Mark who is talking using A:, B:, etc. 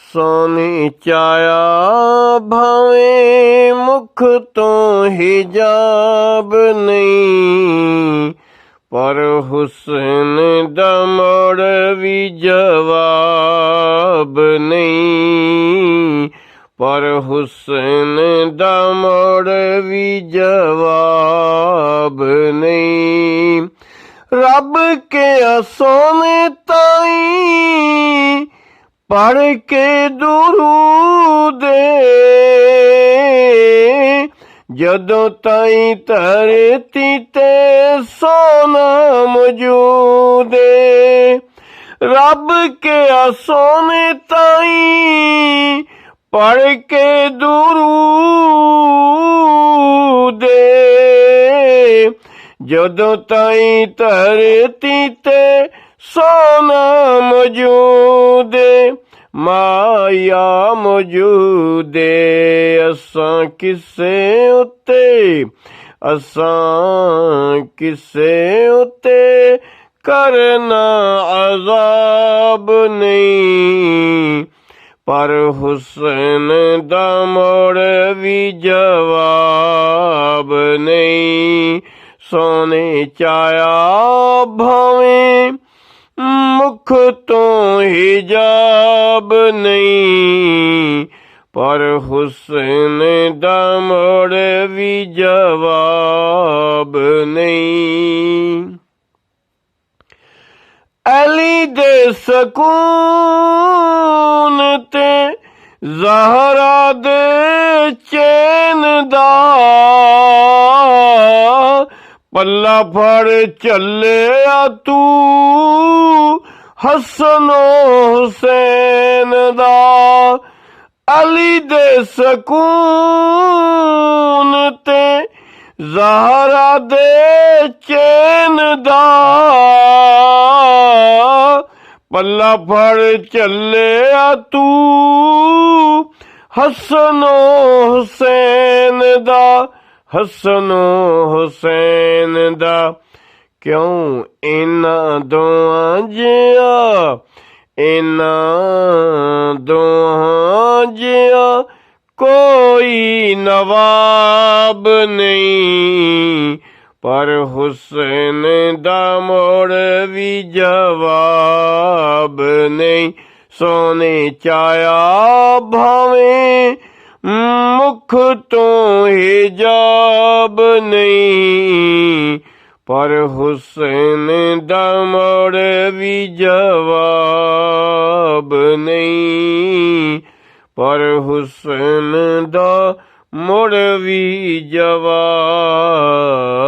A: ਸੋਨੀ ਚਾਇਆ ਭਾਵੇਂ ਮੁਖ ਤੋਂ ਹਿਜਾਬ ਨਹੀਂ, ਪਰ ਹੁਸਨ ਦਾ ਮੁੜ ਵੀ ਜਵਾਬ ਨਹੀਂ, ਪਰ ਹੁਸਨ ਦਾ ਮੁੜ ਵੀ ਜਵਾਬ ਨਹੀਂ। ਰੱਬ ਕਿਆ ਸੋਨੇ ਤਾਈਂ ਪੜ੍ਹ ਕੇ ਦੁਰੂਦ ਜਦੋਂ ਤਾਈਂ ਧਰਤੀ ਤੇ ਸੋਨਾ ਮੌਜੂਦ ਰੱਬ ਕਿਆ ਸੋਨੇ ਤਾਈਂ ਪੜ੍ਹ ਕੇ ਦੁਰੂਦ ਜਦੋਂ ਤਾਈਂ ਧਰਤੀ ਤੇ ਸੋਨਾ ਮੌਜੂਦ ਮਾਇਆ ਮੌਜੂਦ ਅਸਾਂ ਕਿਸੇ ਉੱਤੇ ਅਸਾਂ ਕਿਸੇ ਉੱਤੇ ਕਰਨਾ ਅਜ਼ਾਬ ਨਹੀਂ, ਪਰ ਹੁਸਨ ਦਾ ਮੁੜ ਵੀ ਜਵਾਬ ਨਹੀਂ। ਸੋਨੇ ਚਾਇਆ ਭਾਵੇਂ ਮੁਖ ਤੋਂ ਹਿਜਾਬ ਨਹੀਂ, ਪਰ ਹੁਸਨ ਦਾ ਮੁੜ ਵੀ ਜਵਾਬ ਨਹੀਂ। ਅਲੀ ਦੇ ਸਕੂਨ ਤੇ ਜ਼ਹਰਾ ਦੇ ਚੈਨ ਦਾ ਪੱਲਾ ਫੜ ਚੱਲਿਆ ਤੂੰ ਹਸਨ ਹੁਸੈਨ ਦਾ। ਅਲੀ ਦੇ ਸਕੂਨ ਤੇ ਜ਼ਹਰਾ ਦੇ ਚੈਨ ਦਾ ਪੱਲਾ ਫੜ ਚੱਲਿਆ ਤੂੰ ਹਸਨ ਹੁਸੈਨ ਦਾ, ਹਸਨ ਹੁਸੈਨ ਦਾ। ਕਿਉਂ ਇਹਨਾਂ ਦੋਆਂ ਜਿਹਾ ਇਹਨਾਂ ਦੋਹਾਂ ਜਿਹਾ ਕੋਈ ਨਵਾਬ ਨਹੀਂ, ਪਰ ਹੁਸਨ ਦਾ ਮੁੜ ਵੀ ਜਵਾਬ ਨਹੀਂ। ਸੋਨੇ ਚਾਇਆ ਭਾਵੇਂ ਮੁਖ ਤੋਂ ਹਿਜਾਬ ਨਹੀਂ, ਪਰ ਹੁਸਨ ਦਾ ਮੁੜ ਵੀ ਜਵਾਬ ਨਹੀਂ, ਪਰ ਹੁਸਨ ਦਾ ਮੁੜ ਵੀ ਜਵਾਬ